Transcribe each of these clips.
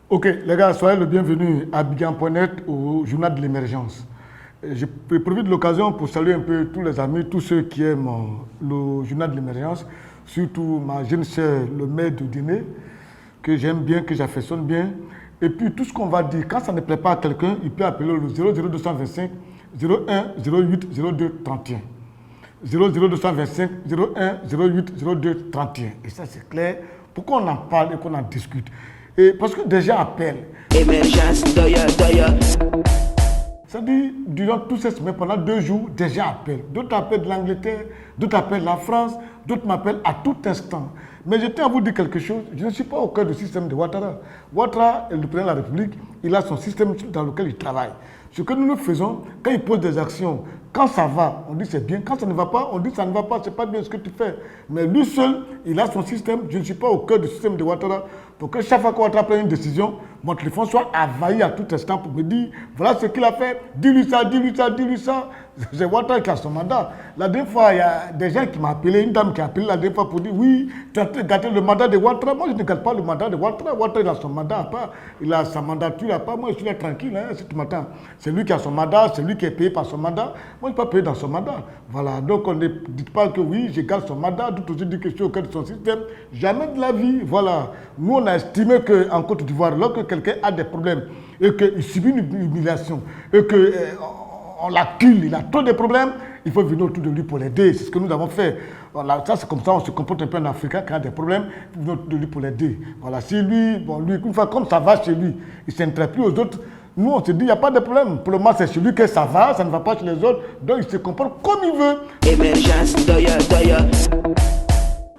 Ok, les gars, soyez le bienvenu à Abidjan.net au journal de l'émergence. Je profite de l'occasion pour saluer un peu tous les amis, tous ceux qui aiment le journal de l'émergence, surtout ma jeune sœur, le maire de Dîner, que j'aime bien, que j'affectionne bien. Et puis tout ce qu'on va dire, quand ça ne plaît pas à quelqu'un, il peut appeler le 00225 01 08 02 31. 00225 01 08 02 31. Et ça c'est clair. Pourquoi on en parle et qu'on en discute? Et parce que des gens appellent. Émergence, ça dit, durant toutes ces semaines, pendant 2 jours, des gens appellent. D'autres appellent de l'Angleterre, d'autres appellent la France, d'autres m'appellent à tout instant. Mais je tiens à vous dire quelque chose, je ne suis pas au cœur du système de Ouattara. Ouattara est le président de la République, il a son système dans lequel il travaille. Ce que nous faisons, quand il pose des actions, quand ça va, on dit c'est bien, quand ça ne va pas, on dit ça ne va pas, c'est pas bien ce que tu fais. Mais lui seul, il a son système, je ne suis pas au cœur du système de Ouattara, pour que chaque fois qu'Ouattara prenne une décision, mon téléphone soit envahi à tout instant pour me dire, voilà ce qu'il a fait, dis-lui ça, dis-lui ça, dis-lui ça. C'est Ouattara qui a son mandat. La dernière fois, il y a des gens qui m'ont appelé, une dame qui a appelé la dernière fois pour dire, oui, tu as gâté le mandat de Ouattara. Moi, je ne gâte pas le mandat de Ouattara. Ouattara, il a son mandat à part, il a sa mandature à part. Moi, je suis là tranquille, hein, si tu m'attends. C'est lui qui a son mandat, c'est lui qui est payé par son mandat. Moi, je ne suis pas payé dans son mandat. Voilà, donc on ne dit pas que oui, je garde son mandat, tout aussi dit que je suis au cœur de son système. Jamais de la vie, voilà. Nous, on a estimé qu'en Côte d'Ivoire, lorsque quelqu'un a des problèmes et qu'il subit une humiliation et que... on l'accule, il a trop de problèmes, il faut venir autour de lui pour l'aider. C'est ce que nous avons fait. Voilà, ça, c'est comme ça, on se comporte un peu en Africain quand il y a des problèmes, il faut venir autour de lui pour l'aider. Voilà, si lui, une fois comme ça va chez lui, il ne s'intéresse plus aux autres. Nous, on se dit, il n'y a pas de problème. Pour le moment, c'est chez lui que ça va, ça ne va pas chez les autres. Donc, il se comporte comme il veut. Émergence,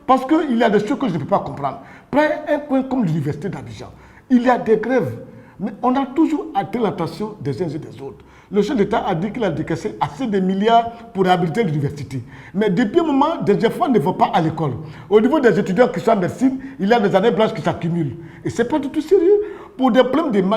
parce qu'il y a des choses que je ne peux pas comprendre. Prenez un point comme l'université d'Abidjan. Il y a des grèves, mais on a toujours attiré l'attention des uns et des autres. Le chef d'État a dit qu'il a décaissé assez de milliards pour réhabiliter l'université. Mais depuis un moment, des enfants ne vont pas à l'école. Au niveau des étudiants qui sont en médecine, il y a des années blanches qui s'accumulent. Et ce n'est pas du tout sérieux. Pour des problèmes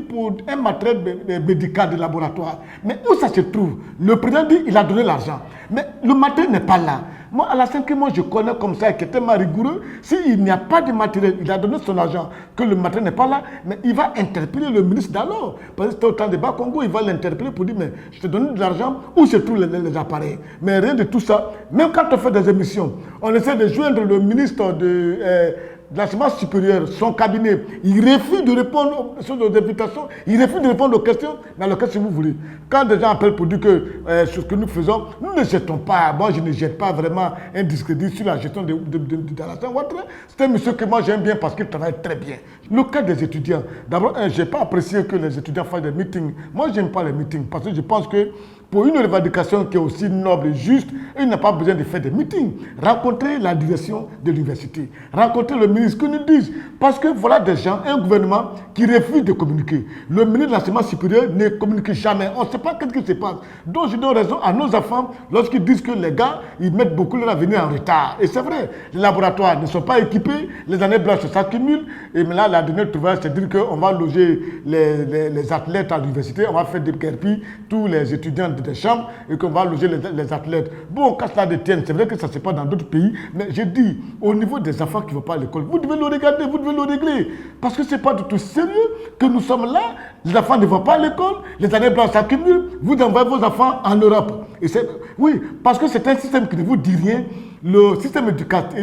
pour un matériel médical de laboratoire. Mais où ça se trouve? Le président dit qu'il a donné l'argent. Mais le matériel n'est pas là. Moi, à la 5e, je connais comme ça, qui est tellement rigoureux. S'il n'y a pas de matériel, il a donné son argent, que le matériel n'est pas là, mais il va interpeller le ministre d'alors. Parce que c'était au temps de Bas-Congo, il va l'interpeller pour dire, mais je te donne de l'argent, où se trouvent les appareils? Mais rien de tout ça. Même quand on fait des émissions, on essaie de joindre le ministre de l'enseignement supérieur, son cabinet, il refuse de répondre aux invitations, il refuse de répondre aux questions dans lesquelles si vous voulez. Quand des gens appellent pour dire que ce que nous faisons, nous ne jetons pas, moi je ne jette pas vraiment un discrédit sur la gestion de l'Alassane Ouattara. C'est un monsieur que moi j'aime bien parce qu'il travaille très bien. Le cas des étudiants, d'abord, je n'ai pas apprécié que les étudiants fassent des meetings. Moi je n'aime pas les meetings parce que je pense que pour une revendication qui est aussi noble et juste, il n'a pas besoin de faire des meetings. Rencontrer la direction de l'université, rencontrer le ministre, que nous disent. Parce que voilà des gens, un gouvernement qui refuse de communiquer. Le ministre de l'enseignement supérieur ne communique jamais. On ne sait pas ce qui se passe. Donc je donne raison à nos enfants lorsqu'ils disent que les gars, ils mettent beaucoup leur avenir en retard. Et c'est vrai, les laboratoires ne sont pas équipés, les années blanches s'accumulent. Et là, la dernière trouvaille, c'est dire qu'on va loger les athlètes à l'université, on va faire des guerpilles, tous les étudiants des chambres et qu'on va loger les athlètes. Bon, quand cela détienne, c'est vrai que ça ne se passe dans d'autres pays, mais je dis, au niveau des enfants qui ne vont pas à l'école, vous devez le regarder, vous devez le régler. Parce que ce n'est pas du tout sérieux que nous sommes là, les enfants ne vont pas à l'école, les années blanches s'accumulent, vous envoyez vos enfants en Europe. Et oui, parce que c'est un système qui ne vous dit rien. Le système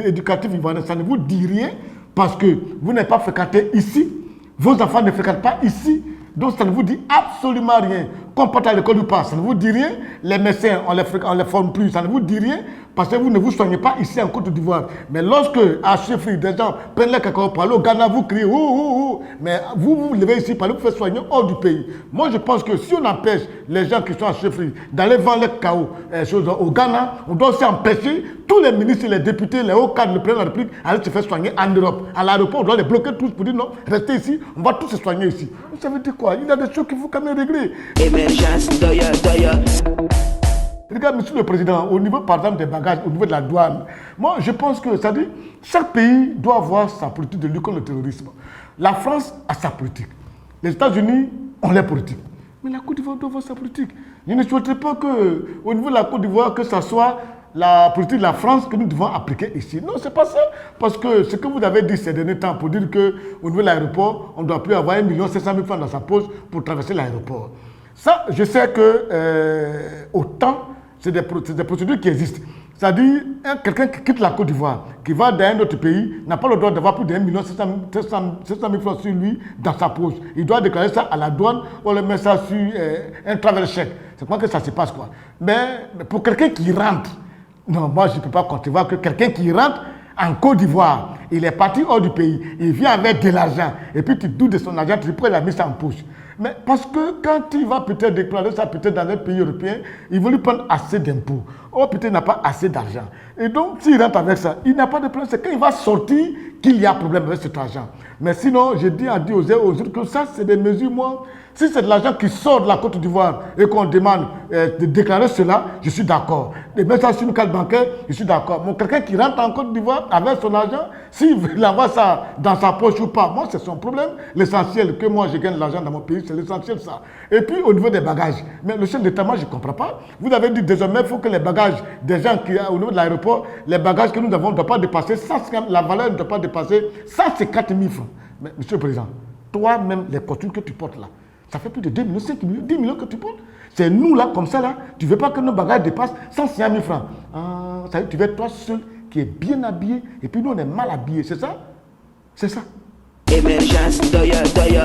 éducatif ivoirien, ça ne vous dit rien parce que vous n'avez pas fréquenté ici, vos enfants ne fréquentent pas ici. Donc ça ne vous dit absolument rien. Qu'on parte à l'école ou pas, ça ne vous dit rien. Les médecins, on ne les forme plus, ça ne vous dit rien. Parce que vous ne vous soignez pas ici en Côte d'Ivoire. Mais lorsque, à Chefri, des gens prennent les cacao pour aller au Ghana, vous criez, ouh, ouh, ouh. Mais vous vous levez ici pour aller vous faire soigner hors du pays. Moi, je pense que si on empêche les gens qui sont à Chefri d'aller vendre les cacao au Ghana, on doit aussi empêcher tous les ministres, les députés, les hauts cadres, le président de la République, à aller se faire soigner en Europe. À l'aéroport, on doit les bloquer tous pour dire non, restez ici, on va tous se soigner ici. Ça veut dire quoi? Il y a des choses qu'il faut quand même régler. Émergence, Regarde, monsieur le président, au niveau par exemple des bagages, au niveau de la douane, moi je pense que ça dit, chaque pays doit avoir sa politique de lutte contre le terrorisme. La France a sa politique. Les États-Unis ont leur politique. Mais la Côte d'Ivoire doit avoir sa politique. Je ne souhaiterais pas qu'au niveau de la Côte d'Ivoire, que ça soit la politique de la France que nous devons appliquer ici. Non, c'est pas ça. Parce que ce que vous avez dit ces derniers temps pour dire qu'au niveau de l'aéroport, on ne doit plus avoir 1 700 000 francs dans sa poche pour traverser l'aéroport. Ça, je sais que autant, c'est des procédures qui existent. C'est-à-dire, quelqu'un qui quitte la Côte d'Ivoire, qui va dans un autre pays, n'a pas le droit d'avoir plus d'1 700 000 francs sur lui dans sa poche. Il doit déclarer ça à la douane, on le met ça sur un travel check. C'est quoi que ça se passe, quoi. Mais pour quelqu'un qui rentre, non, moi je ne peux pas concevoir que quelqu'un qui rentre en Côte d'Ivoire, il est parti hors du pays, il vient avec de l'argent, et puis tu doutes de son argent, tu pourrais la mettre en poche. Mais parce que quand il va peut-être déclarer ça peut-être dans un pays européen, il veut lui prendre assez d'impôts. Ou peut-être il n'a pas assez d'argent. Et donc, s'il rentre avec ça, il n'a pas de problème. C'est quand il va sortir qu'il y a problème avec cet argent. Mais sinon, je dis aux autres que ça, c'est des mesures, moi. Si c'est de l'argent qui sort de la Côte d'Ivoire et qu'on demande de déclarer cela, je suis d'accord. De mettre ça sur une carte bancaire, je suis d'accord. Mais quelqu'un qui rentre en Côte d'Ivoire avec son argent, s'il envoie ça dans sa poche ou pas, moi, c'est son problème. L'essentiel, que moi, je gagne de l'argent dans mon pays, c'est l'essentiel, ça. Et puis, au niveau des bagages, mais le chef d'État, moi, je ne comprends pas. Vous avez dit désormais, il faut que les bagages des gens qui au niveau de l'aéroport, les bagages que nous avons ne doivent pas dépasser, la valeur ne doit pas dépasser 154 000 francs. Mais, monsieur le Président, toi-même, les costumes que tu portes là, ça fait plus de 2 millions, 5 millions, 10 millions que tu portes. C'est nous là, comme ça là, tu ne veux pas que nos bagages dépassent 150 000 francs. Ah, ça veut dire que tu veux être toi seul qui est bien habillé et puis nous on est mal habillés, c'est ça? C'est ça. Emergence, doya, doya.